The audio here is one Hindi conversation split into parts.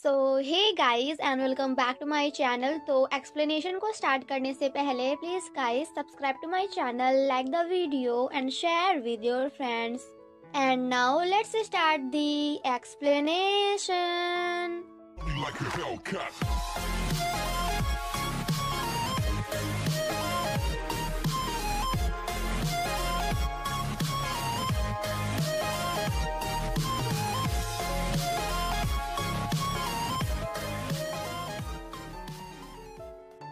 So hey guys and welcome back to my channel. तो एक्सप्लेनेशन को स्टार्ट करने से पहले please guys subscribe to my channel, like the video and share with your friends. And now let's start the explanation.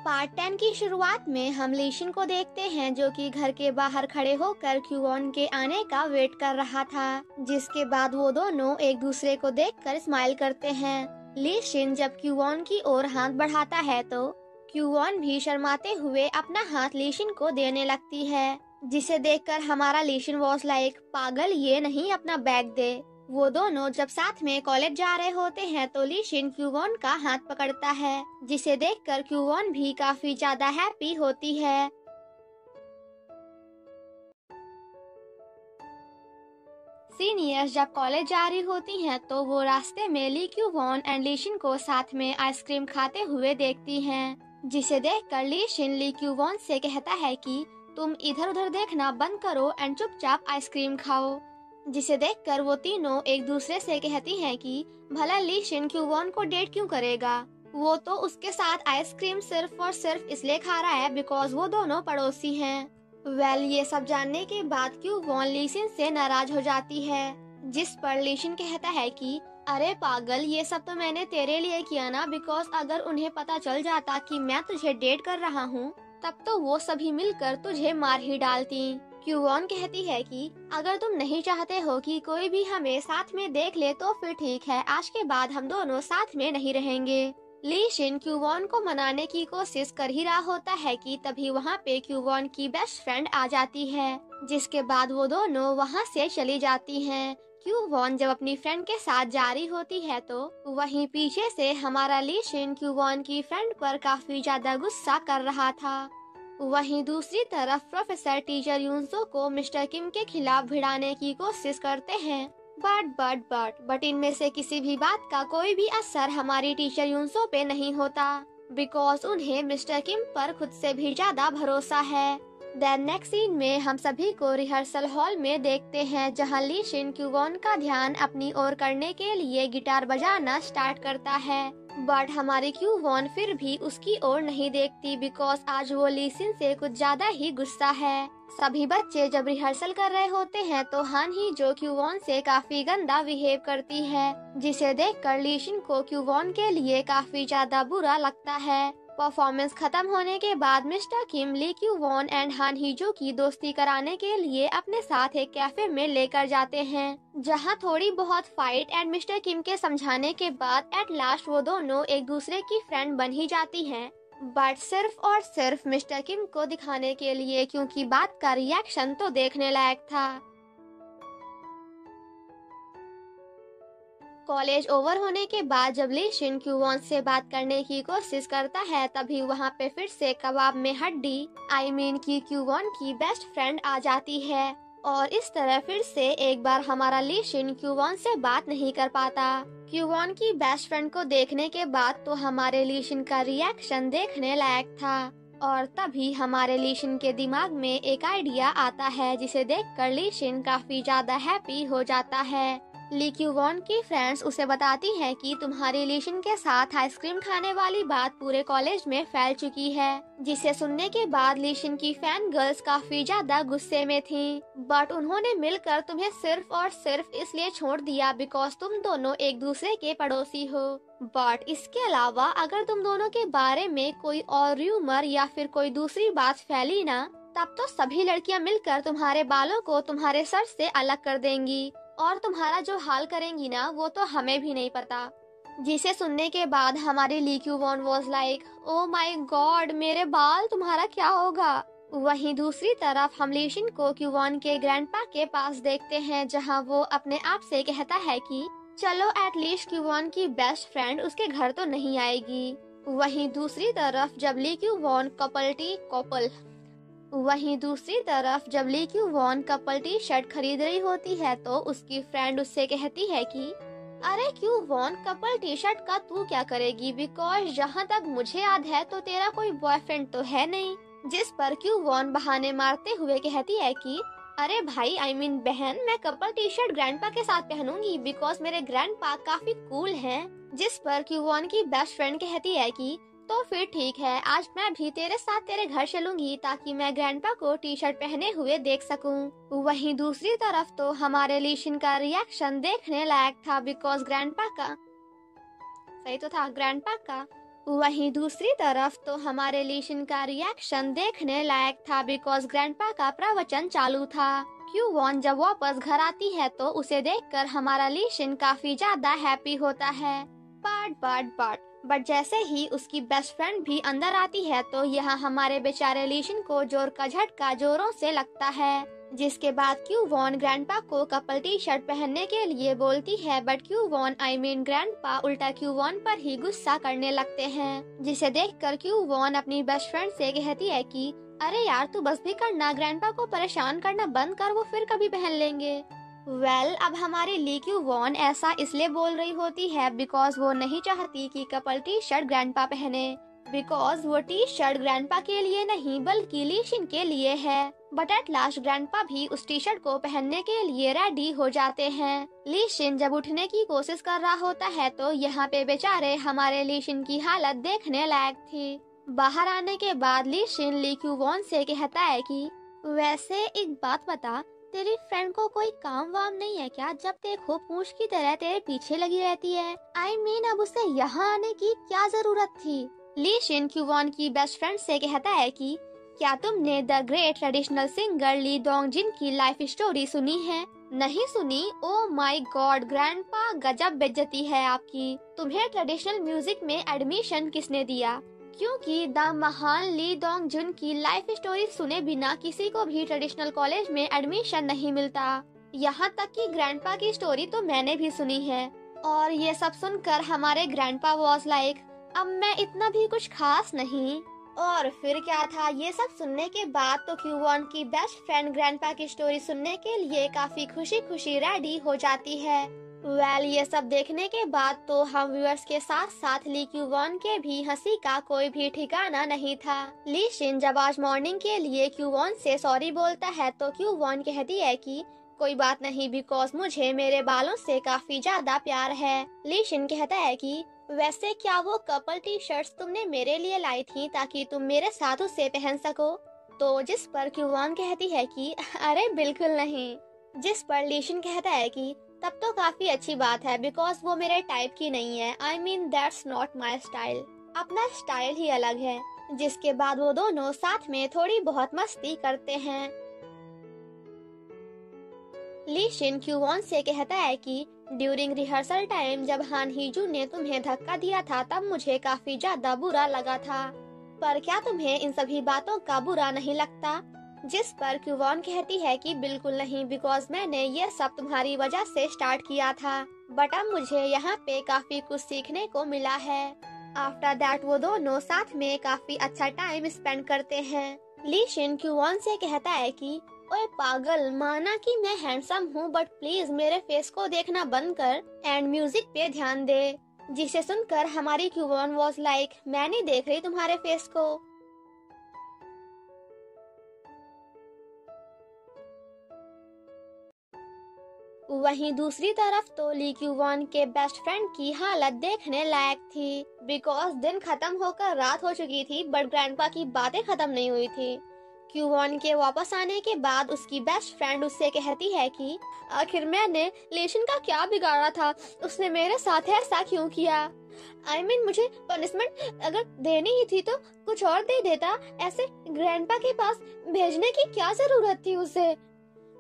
Part 10 की शुरुआत में हम लीशिन को देखते हैं जो कि घर के बाहर खड़े होकर क्यूवॉन के आने का वेट कर रहा था, जिसके बाद वो दोनों एक दूसरे को देखकर स्माइल करते हैं। लीशिन जब क्यूवॉन की ओर हाथ बढ़ाता है तो क्यूवॉन भी शर्माते हुए अपना हाथ लीशिन को देने लगती है, जिसे देखकर हमारा लीशिन वॉज लाइक पागल, ये नहीं अपना बैग दे। वो दोनों जब साथ में कॉलेज जा रहे होते हैं तो लीशिन क्यूवॉन का हाथ पकड़ता है, जिसे देखकर क्यूवॉन भी काफी ज्यादा हैप्पी होती है। सीनियर्स जब कॉलेज जा रही होती हैं तो वो रास्ते में ली क्यूवॉन एंड लीशिन को साथ में आइसक्रीम खाते हुए देखती हैं, जिसे देखकर लीशिन ली क्यूवॉन से कहता है कि तुम इधर उधर देखना बंद करो एंड चुपचाप आइसक्रीम खाओ, जिसे देखकर वो तीनों एक दूसरे से कहती हैं कि भला लीशिन क्यूवॉन को डेट क्यों करेगा, वो तो उसके साथ आइसक्रीम सिर्फ और सिर्फ इसलिए खा रहा है बिकॉज वो दोनों पड़ोसी हैं। ये सब जानने के बाद क्यूवॉन लीशिन से नाराज हो जाती है, जिस पर लीशिन कहता है कि अरे पागल, ये सब तो मैंने तेरे लिए किया ना, बिकॉज अगर उन्हें पता चल जाता कि मैं तुझे डेट कर रहा हूँ तब तो वो सभी मिलकर तुझे मार ही डालती। क्यूवॉन कहती है कि अगर तुम नहीं चाहते हो कि कोई भी हमें साथ में देख ले तो फिर ठीक है, आज के बाद हम दोनों साथ में नहीं रहेंगे। लीशिन क्यूवॉन को मनाने की कोशिश कर ही रहा होता है कि तभी वहाँ पे क्यूवॉन की बेस्ट फ्रेंड आ जाती है, जिसके बाद वो दोनों वहाँ से चली जाती हैं। क्यूवॉन जब अपनी फ्रेंड के साथ जा रही होती है तो वहीं पीछे से हमारा लीशिन क्यूवॉन की फ्रेंड पर काफी ज्यादा गुस्सा कर रहा था। वहीं दूसरी तरफ प्रोफेसर टीचर यूनसो को मिस्टर किम के खिलाफ भिड़ाने की कोशिश करते हैं, बट इनमें से किसी भी बात का कोई भी असर हमारी टीचर यूनसो पे नहीं होता, बिकॉज उन्हें मिस्टर किम पर खुद से भी ज्यादा भरोसा है। देन नेक्स्ट सीन में हम सभी को रिहर्सल हॉल में देखते हैं, जहां लीशिन क्यूवॉन का ध्यान अपनी ओर करने के लिए गिटार बजाना स्टार्ट करता है, बट हमारी क्यूवॉन फिर भी उसकी ओर नहीं देखती बिकॉज आज वो लीशिन से कुछ ज्यादा ही गुस्सा है। सभी बच्चे जब रिहर्सल कर रहे होते हैं तो हान ही जो क्यूवॉन से काफी गंदा बिहेव करती है, जिसे देखकर लीशिन को क्यूवॉन के लिए काफी ज्यादा बुरा लगता है। परफॉर्मेंस खत्म होने के बाद मिस्टर किम ली क्यूवॉन एंड हान हीजो की दोस्ती कराने के लिए अपने साथ एक कैफे में लेकर जाते हैं, जहां थोड़ी बहुत फाइट एंड मिस्टर किम के समझाने के बाद एट लास्ट वो दोनों एक दूसरे की फ्रेंड बन ही जाती हैं, बट सिर्फ और सिर्फ मिस्टर किम को दिखाने के लिए, क्योंकि बात का रिएक्शन तो देखने लायक था। कॉलेज ओवर होने के बाद जब लीशिन क्यूवॉन से बात करने की कोशिश करता है तभी वहाँ पे फिर से कबाब में हड्डी की क्यूवॉन की बेस्ट फ्रेंड आ जाती है, और इस तरह फिर से एक बार हमारा लीशिन क्यूवॉन से बात नहीं कर पाता। क्यूवॉन की बेस्ट फ्रेंड को देखने के बाद तो हमारे लीशिन का रिएक्शन देखने लायक था, और तभी हमारे लीशिन के दिमाग में एक आइडिया आता है, जिसे देखकर लीशिन काफी ज्यादा हैप्पी हो जाता है। ली क्यूवॉन की फ्रेंड्स उसे बताती हैं कि तुम्हारी लीशिन के साथ आइसक्रीम खाने वाली बात पूरे कॉलेज में फैल चुकी है, जिसे सुनने के बाद लीशिन की फैन गर्ल्स काफी ज्यादा गुस्से में थीं, बट उन्होंने मिलकर तुम्हें सिर्फ और सिर्फ इसलिए छोड़ दिया बिकॉज तुम दोनों एक दूसरे के पड़ोसी हो। बट इसके अलावा अगर तुम दोनों के बारे में कोई और र्यूमर या फिर कोई दूसरी बात फैली ना, तब तो सभी लड़कियां मिलकर तुम्हारे बालों को तुम्हारे सर से अलग कर देंगी, और तुम्हारा जो हाल करेंगी ना वो तो हमें भी नहीं पता। जिसे सुनने के बाद हमारी Lee Kyuwon was like oh my God, मेरे बाल, तुम्हारा क्या होगा। वहीं दूसरी तरफ हम लीशिन को क्यूवॉन के ग्रैंडपा के पास देखते हैं, जहां वो अपने आप से कहता है कि चलो एटलीस्ट क्यूवॉन की बेस्ट फ्रेंड उसके घर तो नहीं आएगी। वहीं दूसरी तरफ जब ली क्यूवॉन कपल टी शर्ट खरीद रही होती है तो उसकी फ्रेंड उससे कहती है कि अरे क्यों वॉन, कपल टी शर्ट का तू क्या करेगी? बिकॉज जहाँ तक मुझे याद है तो तेरा कोई बॉयफ्रेंड तो है नहीं। जिस पर क्यों वॉन बहाने मारते हुए कहती है कि अरे भाई बहन, मैं कपल टी शर्ट ग्रैंडपा के साथ पहनूंगी बिकॉज मेरे ग्रैंडपा काफी कूल हैं। जिस पर क्यों वॉन की बेस्ट फ्रेंड कहती है कि तो फिर ठीक है, आज मैं भी तेरे साथ तेरे घर चलूंगी ताकि मैं ग्रैंडपा को टी शर्ट पहने हुए देख सकूं। वहीं दूसरी तरफ तो हमारे लीशिन का रिएक्शन देखने लायक था बिकॉज ग्रैंडपा का सही तो था ग्रैंडपा का वहीं दूसरी तरफ तो हमारे लीशिन का रिएक्शन देखने लायक था बिकॉज ग्रैंडपा का प्रवचन चालू था। क्यू वॉन जब वापस घर आती है तो उसे देखकर हमारा लीशिन काफी ज्यादा हैप्पी होता है। बट जैसे ही उसकी बेस्ट फ्रेंड भी अंदर आती है तो यहाँ हमारे बेचारे लीशिन को जोर का झटका जोरों से लगता है। जिसके बाद क्यू वॉन ग्रैंडपा को कपल टी शर्ट पहनने के लिए बोलती है, बट क्यू वॉन ग्रैंडपा उल्टा क्यू वॉन पर ही गुस्सा करने लगते हैं। जिसे देखकर क्यू वॉन अपनी बेस्ट फ्रेंड से कहती है कि अरे यार तू बस भी करना, ग्रैंडपा को परेशान करना बंद कर, वो फिर कभी पहन लेंगे। अब हमारी ली क्यू वॉन ऐसा इसलिए बोल रही होती है बिकॉज वो नहीं चाहती कि कपल टी शर्ट ग्रैंडपा पहने, बिकॉज वो टी शर्ट ग्रैंडपा के लिए नहीं बल्कि लीशिन के लिए है। बट एट लास्ट ग्रैंडपा भी उस टी शर्ट को पहनने के लिए रेडी हो जाते हैं। लीशिन जब उठने की कोशिश कर रहा होता है तो यहाँ पे बेचारे हमारे लीशिन की हालत देखने लायक थी। बाहर आने के बाद लीशिन ली क्यू वॉन से कहता है कि वैसे एक बात बता, तेरी फ्रेंड को कोई काम वाम नहीं है क्या? जब देखो पूंछ की तरह तेरे पीछे लगी रहती है। अब उसे यहाँ आने की क्या जरूरत थी? लीशिन क्यू वॉन की बेस्ट फ्रेंड से कहता है कि क्या तुमने द ग्रेट ट्रेडिशनल सिंगर ली डोंगजिन की लाइफ स्टोरी सुनी है? नहीं सुनी? ओ माय गॉड ग्रैंडपा, गजब बेइज्जती है आपकी। तुम्हें ट्रेडिशनल म्यूजिक में एडमिशन किसने दिया? क्योंकि द महान ली डोंगजुन की लाइफ स्टोरी सुने बिना किसी को भी ट्रेडिशनल कॉलेज में एडमिशन नहीं मिलता। यहाँ तक कि ग्रैंडपा की स्टोरी तो मैंने भी सुनी है। और ये सब सुनकर हमारे ग्रैंडपा वाज लाइक, अब मैं इतना भी कुछ खास नहीं। और फिर क्या था, ये सब सुनने के बाद तो क्यू वॉन की बेस्ट फ्रेंड ग्रैंडपा की स्टोरी सुनने के लिए काफी खुशी खुशी रेडी हो जाती है। ये सब देखने के बाद तो हम व्यूअर्स के साथ साथ ली क्यू वॉन के भी हंसी का कोई भी ठिकाना नहीं था। ली शिन जब आज मॉर्निंग के लिए क्यू वॉन से सॉरी बोलता है तो क्यू वॉन कहती है कि कोई बात नहीं बिकॉज मुझे मेरे बालों से काफी ज्यादा प्यार है। ली शिन कहता है कि वैसे क्या वो कपल टी शर्ट्स तुमने मेरे लिए लाई थी ताकि तुम मेरे साथ उसे पहन सको? तो जिस पर क्यू वॉन कहती है कि अरे बिल्कुल नहीं। जिस पर लीशिन कहता है कि तब तो काफी अच्छी बात है बिकॉज वो मेरे टाइप की नहीं है। That's not my style. अपना स्टाइल ही अलग है। जिसके बाद वो दोनों साथ में थोड़ी बहुत मस्ती करते हैं। लीशिन क्यू वॉन से कहता है कि ड्यूरिंग रिहर्सल टाइम जब हान हीजू ने तुम्हें धक्का दिया था तब मुझे काफी ज्यादा बुरा लगा था, पर क्या तुम्हें इन सभी बातों का बुरा नहीं लगता? जिस पर क्यू वॉन कहती है कि बिल्कुल नहीं बिकॉज मैंने ये सब तुम्हारी वजह से स्टार्ट किया था, बट अब मुझे यहाँ पे काफी कुछ सीखने को मिला है। आफ्टर दैट वो दोनों साथ में काफी अच्छा टाइम स्पेंड करते हैं। लीशिन क्यू वॉन से कहता है कि ओए पागल, माना कि मैं हैंडसम हूँ बट प्लीज मेरे फेस को देखना बंद कर एंड म्यूजिक पे ध्यान दे। जिसे सुनकर हमारी क्यू वॉन वाज लाइक, मैं नहीं देख रही तुम्हारे फेस को। वहीं दूसरी तरफ तो ली क्यू वॉन के बेस्ट फ्रेंड की हालत देखने लायक थी बिकॉज दिन खत्म होकर रात हो चुकी थी बट ग्रैंडपा की बातें खत्म नहीं हुई थी। क्यू वॉन के वापस आने के बाद उसकी बेस्ट फ्रेंड उससे कहती है कि आखिर मैंने लीशिन का क्या बिगाड़ा था, उसने मेरे साथ ऐसा क्यों किया? मुझे पनिशमेंट अगर देनी ही थी तो कुछ और दे देता, ऐसे ग्रैंडपा के पास भेजने की क्या जरूरत थी उसे?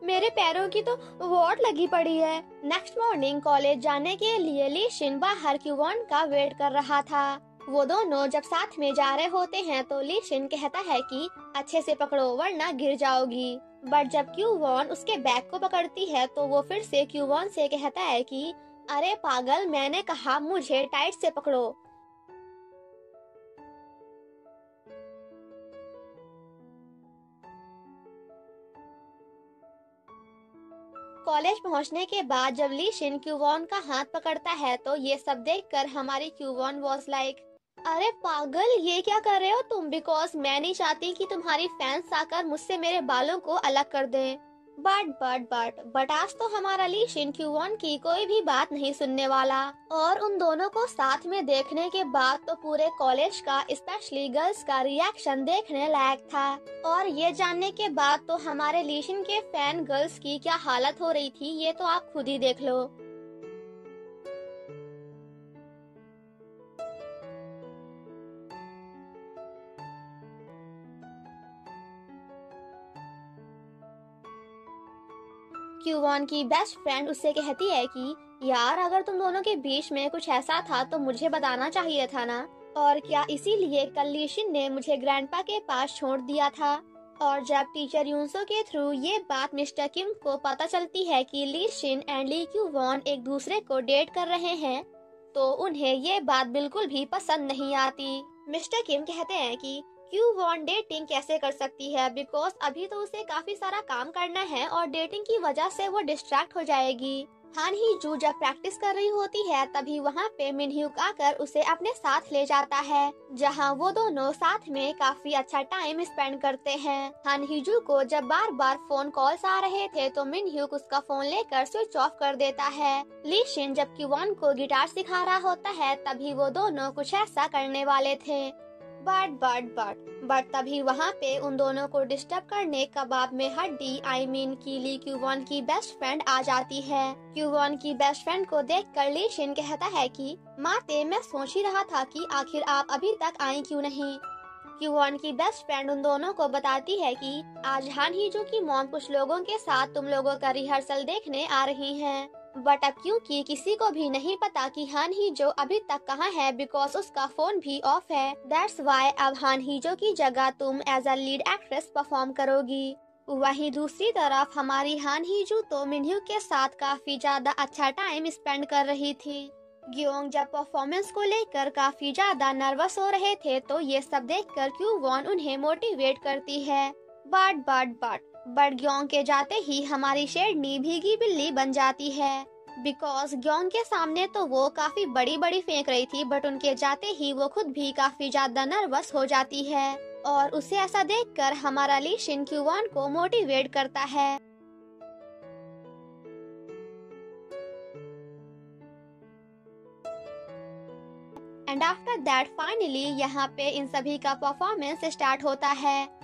मेरे पैरों की तो वोट लगी पड़ी है। नेक्स्ट मॉर्निंग कॉलेज जाने के लिए लीशिन बाहर क्यू वॉन का वेट कर रहा था। वो दोनों जब साथ में जा रहे होते हैं तो लीशिन कहता है कि अच्छे से पकड़ो वरना गिर जाओगी। बट जब क्यू वॉन उसके बैग को पकड़ती है तो वो फिर से क्यू वॉन से कहता है कि अरे पागल, मैंने कहा मुझे टाइट से पकड़ो। कॉलेज पहुंचने के बाद जब ली शिन क्यूवॉन का हाथ पकड़ता है तो ये सब देखकर हमारी क्यूवॉन वॉज लाइक, अरे पागल, ये क्या कर रहे हो तुम? बिकॉज मैं नहीं चाहती कि तुम्हारी फैंस आकर मुझसे मेरे बालों को अलग कर दें। बट आज तो हमारा ली शिन क्यूवॉन की कोई भी बात नहीं सुनने वाला। और उन दोनों को साथ में देखने के बाद तो पूरे कॉलेज का, स्पेशली गर्ल्स का रिएक्शन देखने लायक था। और ये जानने के बाद तो हमारे ली शिन के फैन गर्ल्स की क्या हालत हो रही थी, ये तो आप खुद ही देख लो। क्यूवॉन की बेस्ट फ्रेंड उससे कहती है कि यार, अगर तुम दोनों के बीच में कुछ ऐसा था तो मुझे बताना चाहिए था ना। और क्या इसीलिए कल ली शिन ने मुझे ग्रैंडपा के पास छोड़ दिया था? और जब टीचर यूनसो के थ्रू ये बात मिस्टर किम को पता चलती है कि ली शिन एंड ली क्यूवॉन एक दूसरे को डेट कर रहे हैं तो उन्हें ये बात बिल्कुल भी पसंद नहीं आती। मिस्टर किम कहते हैं कि क्यूवॉन डेटिंग कैसे कर सकती है, बिकॉज अभी तो उसे काफी सारा काम करना है और डेटिंग की वजह से वो डिस्ट्रैक्ट हो जाएगी। हान ही जू जब प्रैक्टिस कर रही होती है तभी वहाँ पे मिनह्यूक आकर उसे अपने साथ ले जाता है, जहाँ वो दोनों साथ में काफी अच्छा टाइम स्पेंड करते हैं। हान ही जू को जब बार बार फोन कॉल्स आ रहे थे तो मिनह्यूक उसका फोन लेकर स्विच ऑफ कर देता है। ली शिन जब क्यूवॉन को गिटार सिखा रहा होता है तभी वो दोनों कुछ ऐसा करने वाले थे। बट तभी वहाँ पे उन दोनों को डिस्टर्ब करने कबाब में हड्डी की ली क्यूवॉन की बेस्ट फ्रेंड आ जाती है। क्यूवॉन की बेस्ट फ्रेंड को देखकर ली शिन कहता है कि माते, मैं सोच ही रहा था कि आखिर आप अभी तक आई क्यों नहीं। क्यूवॉन की बेस्ट फ्रेंड उन दोनों को बताती है कि आज हान ही जो की मॉम कुछ लोगों के साथ तुम लोगों का रिहर्सल देखने आ रही हैं। बट अब क्योंकि किसी को भी नहीं पता कि हान ही जो अभी तक कहाँ है, बिकॉज उसका फोन भी ऑफ है, दैट्स वाई अब हान ही जो की जगह तुम as a lead actress perform करोगी। वहीं दूसरी तरफ हमारी हान ही जो तो मिनह्यूक के साथ काफी ज्यादा अच्छा टाइम स्पेंड कर रही थी। ग्योंग जब परफॉर्मेंस को लेकर काफी ज्यादा नर्वस हो रहे थे तो ये सब देखकर क्यूवॉन उन्हें मोटिवेट करती है। बट ग्योंग के जाते ही हमारी शेरनी भीगी बिल्ली बन जाती है, बिकॉज ग्योंग के सामने तो वो काफी बड़ी बड़ी फेंक रही थी, बट उनके जाते ही वो खुद भी काफी ज्यादा नर्वस हो जाती है। और उसे ऐसा देखकर हमारा ली शिन क्यूवॉन को मोटिवेट करता है। एंड आफ्टर दैट फाइनली यहाँ पे इन सभी का परफॉर्मेंस स्टार्ट होता है।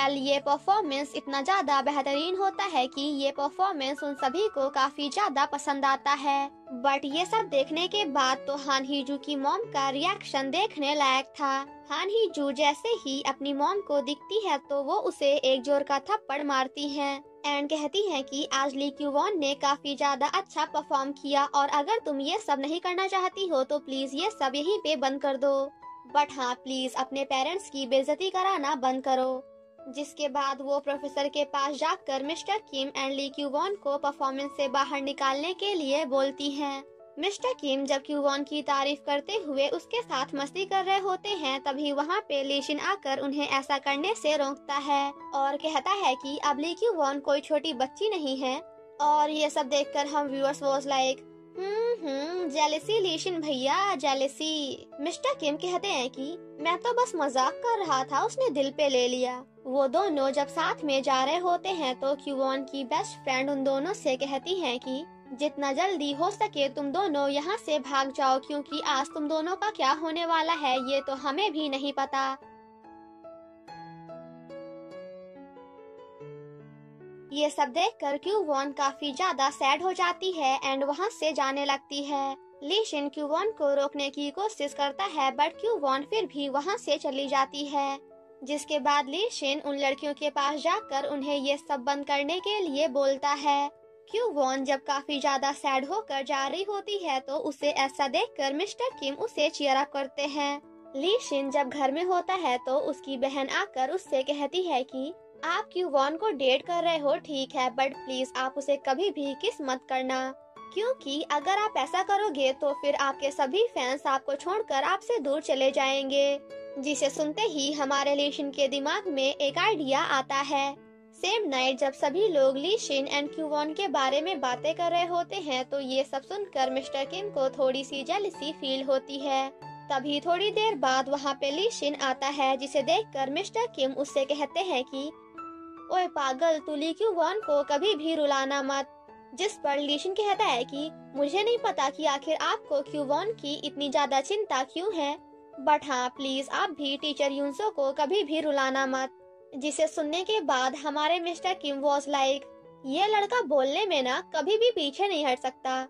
ये परफॉर्मेंस इतना ज्यादा बेहतरीन होता है कि ये परफॉर्मेंस उन सभी को काफी ज्यादा पसंद आता है। बट ये सब देखने के बाद तो हान ही जू की मॉम का रिएक्शन देखने लायक था। हान ही जू जैसे ही अपनी मॉम को दिखती है तो वो उसे एक जोर का थप्पड़ मारती है एंड कहती है कि आज ली क्यूवॉन ने काफी ज्यादा अच्छा परफॉर्म किया और अगर तुम ये सब नहीं करना चाहती हो तो प्लीज ये सब यहीं पे बंद कर दो। बट हाँ, प्लीज अपने पेरेंट्स की बेइज्जती कराना बंद करो। जिसके बाद वो प्रोफेसर के पास जाकर मिस्टर किम एंड ली क्यूवॉन को परफॉर्मेंस से बाहर निकालने के लिए बोलती हैं। मिस्टर किम जब क्यूवॉन की तारीफ करते हुए उसके साथ मस्ती कर रहे होते हैं तभी वहाँ पे ली शिन आकर उन्हें ऐसा करने से रोकता है और कहता है कि अब ली क्यूवॉन कोई छोटी बच्ची नहीं है। और ये सब देखकर हम viewers was like, jealousy Lee Shin भैया, जेलेसी। मिस्टर किम कहते हैं कि मैं तो बस मजाक कर रहा था, उसने दिल पे ले लिया। वो दोनों जब साथ में जा रहे होते हैं तो क्यूवॉन की बेस्ट फ्रेंड उन दोनों से कहती है कि जितना जल्दी हो सके तुम दोनों यहाँ से भाग जाओ, क्योंकि आज तुम दोनों का क्या होने वाला है ये तो हमें भी नहीं पता। ये सब देखकर क्यूवॉन काफी ज्यादा सैड हो जाती है एंड वहाँ से जाने लगती है। ली शिन क्यूवॉन को रोकने की कोशिश करता है बट क्यूवॉन फिर भी वहाँ से चली जाती है। जिसके बाद ली शिन उन लड़कियों के पास जाकर उन्हें ये सब बंद करने के लिए बोलता है। क्यूवॉन जब काफी ज्यादा सैड होकर जा रही होती है तो उसे ऐसा देखकर मिस्टर किम उसे चीयर अप करते हैं। ली शिन जब घर में होता है तो उसकी बहन आकर उससे कहती है कि आप क्यूवॉन को डेट कर रहे हो ठीक है, बट प्लीज आप उसे कभी भी किस मत करना, क्योंकि अगर आप ऐसा करोगे तो फिर आपके सभी फैंस आपको छोड़कर आपसे दूर चले जाएंगे। जिसे सुनते ही हमारे ली शिन के दिमाग में एक आइडिया आता है। सेम नाइट जब सभी लोग ली शिन एंड क्यूवॉन के बारे में बातें कर रहे होते हैं तो ये सब सुनकर मिस्टर किम को थोड़ी सी जेलसी फील होती है। तभी थोड़ी देर बाद वहाँ पे ली शिन आता है, जिसे देखकर मिस्टर किम उससे कहते हैं कि ओए पागल, तू ली क्यूवॉन को कभी भी रुलाना मत। जिस पर ली शिन कहता है कि मुझे नहीं पता कि आखिर आपको क्यूवॉन की इतनी ज्यादा चिंता क्यों है, बट हाँ प्लीज आप भी टीचर यूनसो को कभी भी रुलाना मत। जिसे सुनने के बाद हमारे मिस्टर किम वॉज लाइक, ये लड़का बोलने में ना कभी भी पीछे नहीं हट सकता।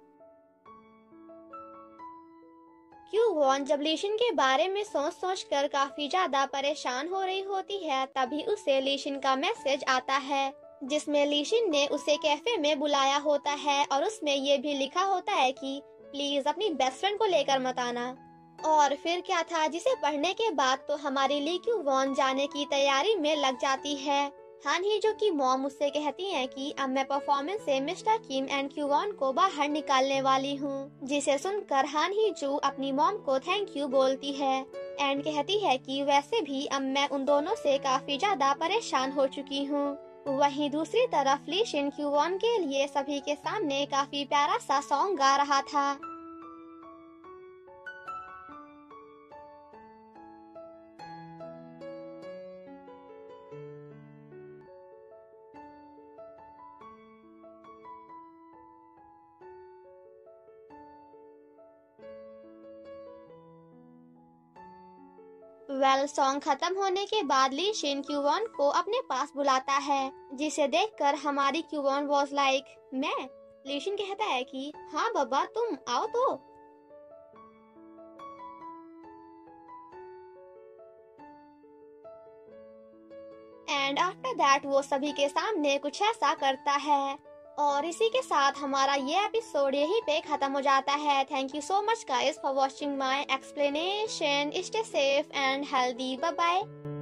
क्यूवॉन जब लीशिन के बारे में सोच कर काफी ज्यादा परेशान हो रही होती है, तभी उसे लीशिन का मैसेज आता है, जिसमें लीशिन ने उसे कैफे में बुलाया होता है और उसमें ये भी लिखा होता है कि प्लीज अपनी बेस्ट फ्रेंड को लेकर मत आना। और फिर क्या था, जिसे पढ़ने के बाद तो हमारी ली क्यूवॉन जाने की तैयारी में लग जाती है। हान ही जो की मॉम उससे कहती हैं कि अब मैं परफॉर्मेंस से मिस्टर किम एंड क्यूवॉन को बाहर निकालने वाली हूँ, जिसे सुनकर हान ही जू अपनी मॉम को थैंक यू बोलती है एंड कहती है कि वैसे भी अब मैं उन दोनों से काफी ज्यादा परेशान हो चुकी हूँ। वहीं दूसरी तरफ ली शिन क्यूवॉन के लिए सभी के सामने काफी प्यारा सा सॉन्ग गा रहा था। सॉन्ग खत्म होने के बाद ली शिन क्यूवॉन को अपने पास बुलाता है, जिसे देखकर हमारी क्यूवॉन वॉज लाइक, मैं? ली शिन कहता है कि हाँ बाबा तुम आओ तो। एंड आफ्टर दैट वो सभी के सामने कुछ ऐसा करता है। और इसी के साथ हमारा ये एपिसोड यहीं पे खत्म हो जाता है। Thank you so much guys for watching my explanation. Stay safe and healthy. Bye bye.